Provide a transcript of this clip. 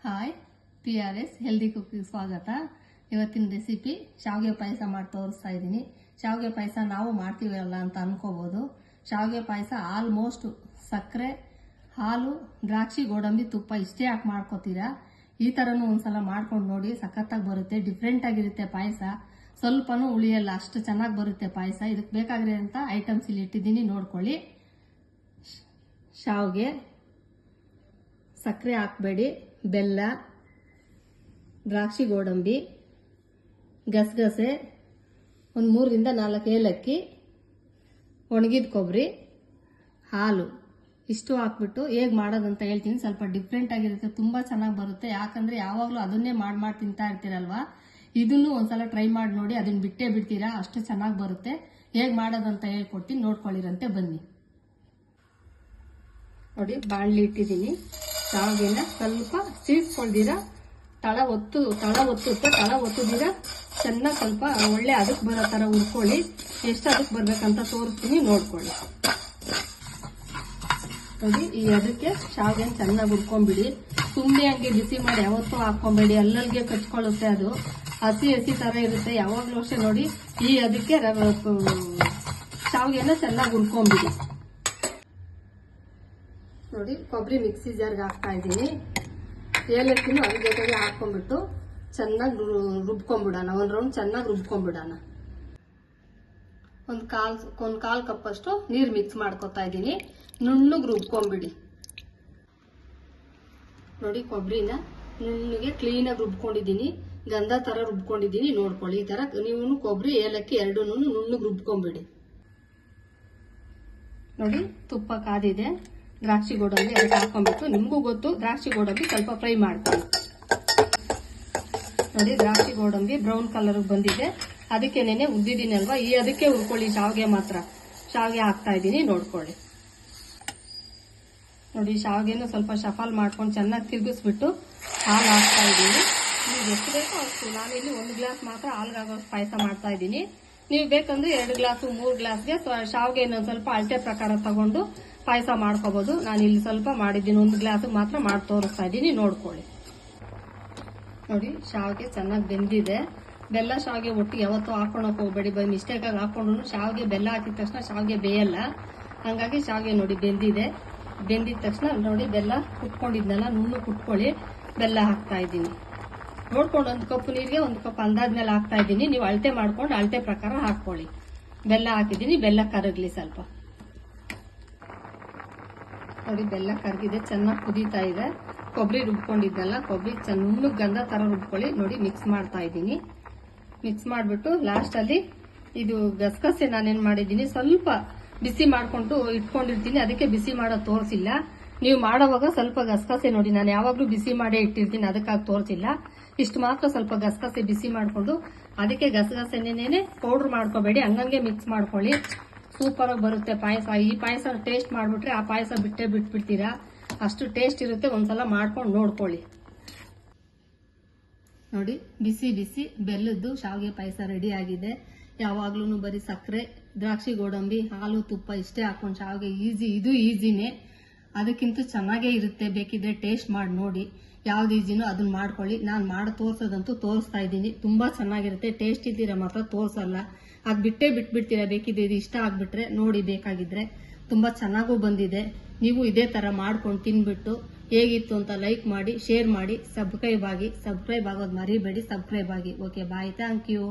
Hi PRS healthy cooking ಸ್ವಾಗತ. ಇವತ್ತಿನ recipe ಶಾವಿಗೆ ಪಾಯಸ ಮಾಡಿ ತೋರಿಸ್ತಾ ಇದ್ದೀನಿ. ಶಾವಿಗೆ ಪಾಯಸ ನಾವು ಮಾಡ್ತೀವಲ್ಲ ಅಂತ ಅನ್ಕೋಬಹುದು. ಶಾವಿಗೆ ಪಾಯಸ ಆಲ್ಮೋಸ್ಟ್ ಸಕ್ಕರೆ, ಹಾಲು, ದ್ರಾಕ್ಷಿ, ಗೋಡಂಬಿ, ತುಪ್ಪ ಇಷ್ಟೇ ಹಾಕಿ ಮಾಡ್ಕೋತೀರಾ. ಈ ತರನು ಒಂದ್ಸಲ ಮಾಡ್ಕೊಂಡು ನೋಡಿ, ಸಖತ್ತಾಗಿ ಬರುತ್ತೆ. ಡಿಫ್ರೆಂಟ್ ಆಗಿರುತ್ತೆ ಪಾಯಸ, ಸ್ವಲ್ಪನೂ ಉಳಿಯಲ್ಲ, ಅಷ್ಟು ಚೆನ್ನಾಗಿ ಬರುತ್ತೆ ಪಾಯಸ. ಇದಕ್ಕೆ ಬೇಕಾಗಿರೋಂಥ ಐಟಮ್ಸ್ ಇಲ್ಲಿ ಇಟ್ಟಿದ್ದೀನಿ, ನೋಡ್ಕೊಳ್ಳಿ. ಶಾವಿಗೆ, ಸಕ್ಕರೆ ಹಾಕಬೇಡಿ, ಬೆಲ್ಲ, ದ್ರಾಕ್ಷಿ, ಗೋಡಂಬಿ, ಗಸಗಸೆ, ಒಂದು 3 ರಿಂದ 4 ಏಲಕ್ಕಿ, ಒಣಗಿದ ಕೊಬ್ಬರಿ, ಹಾಲು ಇಷ್ಟು ಹಾಕ್ಬಿಟ್ಟು ಹೇಗೆ ಮಾಡೋದಂತ ಹೇಳ್ತೀನಿ. ಸ್ವಲ್ಪ ಡಿಫ್ರೆಂಟ್ ಆಗಿರುತ್ತೆ, ತುಂಬಾ ಚೆನ್ನಾಗಿ ಬರುತ್ತೆ. ಯಾಕಂದ್ರೆ ಯಾವಾಗಲೂ ಅದನ್ನೇ ಮಾಡಿ ತಿಂತಾ ಇರ್ತೀರಲ್ವಾ, ಇದನ್ನು ಒಂದ್ಸಲ ಟ್ರೈ ಮಾಡಿ ನೋಡಿ, ಅದನ್ನ ಬಿಟ್ಟೇ ಬಿಡ್ತೀರಾ, ಅಷ್ಟು ಚೆನ್ನಾಗಿ ಬರುತ್ತೆ. ಹೇಗೆ ಮಾಡೋದಂತ ಹೇಳ್ಕೊಡ್ತೀನಿ, ನೋಡ್ಕೊಳ್ಳಿರಂತೆ ಬನ್ನಿ. ನೋಡಿ, ಬಾಣಲಿ ಇಟ್ಟಿದ್ದೀನಿ. ಶಾವಿಗೆನ ಸ್ವಲ್ಪ ಸೀಡ್ಸ್ಕೊಳ್ದಿರ ತಳ ಒತ್ತುದಿರ ಚೆನ್ನಾಗಿ ಸ್ವಲ್ಪ ಒಳ್ಳೆ ಅದಕ್ಕೆ ಬರೋ ತರ ಹುರ್ಕೊಳ್ಳಿ. ಎಷ್ಟು ಅದಕ್ಕೆ ಬರ್ಬೇಕಂತ ತೋರಿಸ್ತೀನಿ, ನೋಡ್ಕೊಳ್ಳಿ. ನೋಡಿ, ಈ ಅದಕ್ಕೆ ಶಾವಿಗೆ ಚೆನ್ನಾಗಿ ಹುರ್ಕೊಂಡ್ಬಿಡಿ. ಸುಮ್ಮನೆ ಹಂಗೆ ಬಿಸಿ ಮಾಡಿ ಯಾವತ್ತೂ ಹಾಕೊಂಬೇಡಿ, ಅಲ್ಲಲ್ಗೆ ಕಚ್ಕೊಳ್ಳುತ್ತೆ. ಅದು ಹಸಿ ತರ ಇರುತ್ತೆ. ಯಾವಾಗ್ಲೂ ಅಷ್ಟೇ ನೋಡಿ, ಈ ಅದಕ್ಕೆ ಶಾವಿಗೆನ ಚೆನ್ನಾಗಿ ಹುರ್ಕೊಂಡ್ಬಿಡಿ. ನೋಡಿ, ಕೊಬ್ಬರಿ ಮಿಕ್ಸಿ ಜಾರ್ಗೆ ಹಾಕ್ತಾ ಇದ್ದೀನಿ. ಏಲಕ್ಕಿನೂ ಅದ್ರ ಜೊತೆಗೆ ಹಾಕೊಂಡ್ಬಿಟ್ಟು ಚೆನ್ನಾಗಿ ರುಬ್ಕೊಂಡ್ಬಿಡೋಣ. ಒಂದು ರೌಂಡ್ ಚೆನ್ನಾಗಿ ರುಬ್ಕೊಂಡ್ಬಿಡೋಣ. ಒಂದು ಕಾಲ್ ಕಪ್ ಅಷ್ಟು ನೀರು ಮಿಕ್ಸ್ ಮಾಡ್ಕೊತಾ ಇದ್ದೀನಿ. ನುಣ್ಣಗೆ ರುಬ್ಕೊಂಡ್ಬಿಡಿ. ನೋಡಿ, ಕೊಬ್ಬರಿನ ನುಣ್ಣಗೆ ಕ್ಲೀನಾಗಿ ರುಬ್ಕೊಂಡಿದ್ದೀನಿ, ಗಂಧ ತರ ರುಬ್ಕೊಂಡಿದ್ದೀನಿ. ನೋಡ್ಕೊಳ್ಳಿ, ಈ ತರ ನೀವು ಕೊಬ್ಬರಿ ಏಲಕ್ಕಿ ಎರಡನ್ನೂ ನುಣ್ಣಗೆ ರುಬ್ಕೊಂಡ್ಬಿಡಿ. ನೋಡಿ, ತುಪ್ಪ ಕಾದಿದೆ. ದ್ರಾಕ್ಷಿ ಗೋಡಂಬಿ ಅದಕ್ಕೆ ಹಾಕೊಂಡ್ಬಿಟ್ಟು, ನಿಮಗೂ ಗೊತ್ತು ದ್ರಾಕ್ಷಿ ಗೋಡಂಬಿ ಸ್ವಲ್ಪ ಫ್ರೈ ಮಾಡ್ಕೊಳ್ಳಿ. ನೋಡಿ, ದ್ರಾಕ್ಷಿ ಗೋಡಂಬಿ ಬ್ರೌನ್ ಕಲರ್ ಬಂದಿದೆ. ಅದಕ್ಕೆ ನೆನೆ ಉದ್ದಿದ್ದೀನಿ ಅಲ್ವಾ, ಈ ಅದಕ್ಕೆ ಹುರ್ಕೊಳ್ಳಿ. ಶಾವಿಗೆ ಮಾತ್ರ ಶಾವಿಗೆ ಹಾಕ್ತಾ ಇದ್ದೀನಿ, ನೋಡ್ಕೊಳ್ಳಿ. ನೋಡಿ, ಶಾವಿಗೆನ ಸ್ವಲ್ಪ ಶಫಾಲ್ ಮಾಡ್ಕೊಂಡು ಚೆನ್ನಾಗಿ ತಿರುಗಿಸ್ಬಿಟ್ಟು ಹಾಲು ಹಾಕ್ತಾ ಇದ್ದೀನಿ. ನೀವು ಎಷ್ಟು ಬೇಕೋ ಅಷ್ಟು. ನಾನಿಲ್ಲಿ 1 ಗ್ಲಾಸ್ ಮಾತ್ರ ಹಾಲ್ಗಾಗೋ ಪಾಯಸ ಮಾಡ್ತಾ ಇದ್ದೀನಿ. ನೀವು ಬೇಕಂದ್ರೆ 2 ಗ್ಲಾಸು 3 ಗ್ಲಾಸ್ಗೆ ಶಾವಿಗೆ ಇನ್ನೊಂದು ಸ್ವಲ್ಪ ಅಳತೆ ಪ್ರಕಾರ ತಗೊಂಡು ಪಾಯಸ ಮಾಡ್ಕೋಬಹುದು. ನಾನು ಇಲ್ಲಿ ಸ್ವಲ್ಪ ಮಾಡಿದ್ದೀನಿ, 1 ಗ್ಲಾಸ್ ಮಾತ್ರ ಮಾಡಿ ತೋರಿಸ್ತಾ ಇದ್ದೀನಿ, ನೋಡ್ಕೊಳ್ಳಿ. ನೋಡಿ, ಶಾವಿಗೆ ಚೆನ್ನಾಗಿ ಬೆಂದಿದೆ. ಬೆಲ್ಲ ಶಾವಿಗೆ ಒಟ್ಟಿಗೆ ಯಾವತ್ತೂ ಹಾಕೊಳಕ್ ಹೋಗ್ಬೇಡಿ. ಬೈ ಮಿಸ್ಟೇಕ್ ಆಗಿ ಹಾಕೊಂಡ್ರು ಶಾವಿಗೆ ಬೆಲ್ಲ ಹಾಕಿದ ತಕ್ಷಣ ಶಾವಿಗೆ ಬೇಯಲ್ಲ. ಹಂಗಾಗಿ ಶಾವಿಗೆ ನೋಡಿ ಬೆಂದಿದೆ. ಬೆಂದಿದ ತಕ್ಷಣ ನೋಡಿ, ಬೆಲ್ಲ ಕುಟ್ಕೊಂಡಿದ್ನಲ್ಲ, ನುಣ್ಣು ಕುಟ್ಕೊಳ್ಳಿ. ಬೆಲ್ಲ ಹಾಕ್ತಾ ಇದ್ದೀನಿ. ನೋಡ್ಕೊಂಡು 1 ಕಪ್ ನೀರಿಗೆ 1 ಕಪ್ ಅಂದಾದ್ಮೇಲೆ ಹಾಕ್ತಾ ಇದ್ದೀನಿ. ನೀವು ಅಳತೆ ಮಾಡ್ಕೊಂಡು ಅಳತೆ ಪ್ರಕಾರ ಹಾಕೊಳ್ಳಿ. ಬೆಲ್ಲ ಹಾಕಿದ್ದೀನಿ, ಬೆಲ್ಲ ಕರಗ್ಲಿ ಸ್ವಲ್ಪ. ನೋಡಿ, ಬೆಲ್ಲ ಕರಗಿದೆ, ಚೆನ್ನಾಗಿ ಕುದೀತಾ ಇದೆ. ಕೊಬ್ಬರಿ ರುಬ್ಕೊಂಡಿದ್ದಲ್ಲ, ಕೊಬ್ಬರಿ ಚೆನ್ನಾಗಿ ಗಂಧ ತರ ರುಬ್ಕೊಳ್ಳಿ. ನೋಡಿ, ಮಿಕ್ಸ್ ಮಾಡ್ತಾ ಇದ್ದೀನಿ. ಮಿಕ್ಸ್ ಮಾಡ್ಬಿಟ್ಟು ಲಾಸ್ಟ್ ಅಲ್ಲಿ ಇದು ಗಸಗಸೆ ನಾನೇನ್ ಮಾಡಿದ್ದೀನಿ, ಸ್ವಲ್ಪ ಬಿಸಿ ಮಾಡ್ಕೊಂಡು ಇಟ್ಕೊಂಡಿರ್ತೀನಿ. ಅದಕ್ಕೆ ಬಿಸಿ ಮಾಡೋ ತೋರಿಸಿಲ್ಲ. ನೀವು ಮಾಡೋವಾಗ ಸ್ವಲ್ಪ ಗಸಗಸೆ ನೋಡಿ, ನಾನು ಯಾವಾಗ್ಲೂ ಬಿಸಿ ಮಾಡೇ ಇಟ್ಟಿರ್ತೀನಿ, ಅದಕ್ಕಾಗಿ ತೋರಿಸಿಲ್ಲ. ಇಷ್ಟು ಮಾತ್ರ ಸ್ವಲ್ಪ ಗಸಗಸೆ ಬಿಸಿ ಮಾಡ್ಕೊಂಡು, ಅದಕ್ಕೆ ಗಸಗಸೆನೇನೆ ಪೌಡರ್ ಮಾಡ್ಕೋಬೇಡಿ, ಹಂಗಂಗೆ ಮಿಕ್ಸ್ ಮಾಡ್ಕೊಳ್ಳಿ. ಸೂಪರ್ ಆಗಿ ಬರುತ್ತೆ ಪಾಯಸ. ಈ ಪಾಯಸ ಟೇಸ್ಟ್ ಮಾಡ್ಬಿಟ್ರೆ ಆ ಪಾಯಸ ಬಿಟ್ಬಿಡ್ತೀರಾ, ಅಷ್ಟು ಟೇಸ್ಟ್ ಇರುತ್ತೆ. ಒಂದ್ಸಲ ಮಾಡ್ಕೊಂಡು ನೋಡ್ಕೊಳ್ಳಿ. ನೋಡಿ, ಬಿಸಿ ಬಿಸಿ ಬೆಲ್ಲದ್ದು ಶಾವಿಗೆ ಪಾಯಸ ರೆಡಿ ಆಗಿದೆ. ಯಾವಾಗ್ಲೂ ಬರೀ ಸಕ್ಕರೆ, ದ್ರಾಕ್ಷಿ, ಗೋಡಂಬಿ, ಹಾಲು, ತುಪ್ಪ ಇಷ್ಟೇ ಹಾಕೊಂಡು ಶಾವಿಗೆ ಇದು ಈಸಿನೇ. ಅದಕ್ಕಿಂತ ಚೆನ್ನಾಗೇ ಇರುತ್ತೆ. ಬೇಕಿದ್ರೆ ಟೇಸ್ಟ್ ಮಾಡಿ ನೋಡಿ, ಯಾವ್ದು ಈಸಿನೋ ಅದನ್ನ ಮಾಡ್ಕೊಳ್ಳಿ. ನಾನು ಮಾಡಿ ತೋರ್ಸೋದಂತೂ ತೋರಿಸ್ತಾ ಇದ್ದೀನಿ. ತುಂಬಾ ಚೆನ್ನಾಗಿರುತ್ತೆ. ಟೇಸ್ಟ್ ಇದ್ದೀರಾ ಮಾತ್ರ ತೋರ್ಸಲ್ಲ, ಅದ್ ಬಿಟ್ಬಿಡ್ತೀರಾ. ಬೇಕಿದ್ರೆ ಇದು ಇಷ್ಟ ಆಗ್ಬಿಟ್ರೆ ನೋಡಿ, ಬೇಕಾಗಿದ್ರೆ. ತುಂಬಾ ಚೆನ್ನಾಗೂ ಬಂದಿದೆ. ನೀವು ಇದೇ ತರ ಮಾಡ್ಕೊಂಡು ತಿನ್ಬಿಟ್ಟು ಹೇಗಿತ್ತು ಅಂತ ಲೈಕ್ ಮಾಡಿ, ಶೇರ್ ಮಾಡಿ, ಸಬ್ಸ್ಕ್ರೈಬ್ ಆಗೋದು ಮರಿಬೇಡಿ. ಸಬ್ಸ್ಕ್ರೈಬ್ ಆಗಿ. Okay, bye, thank you.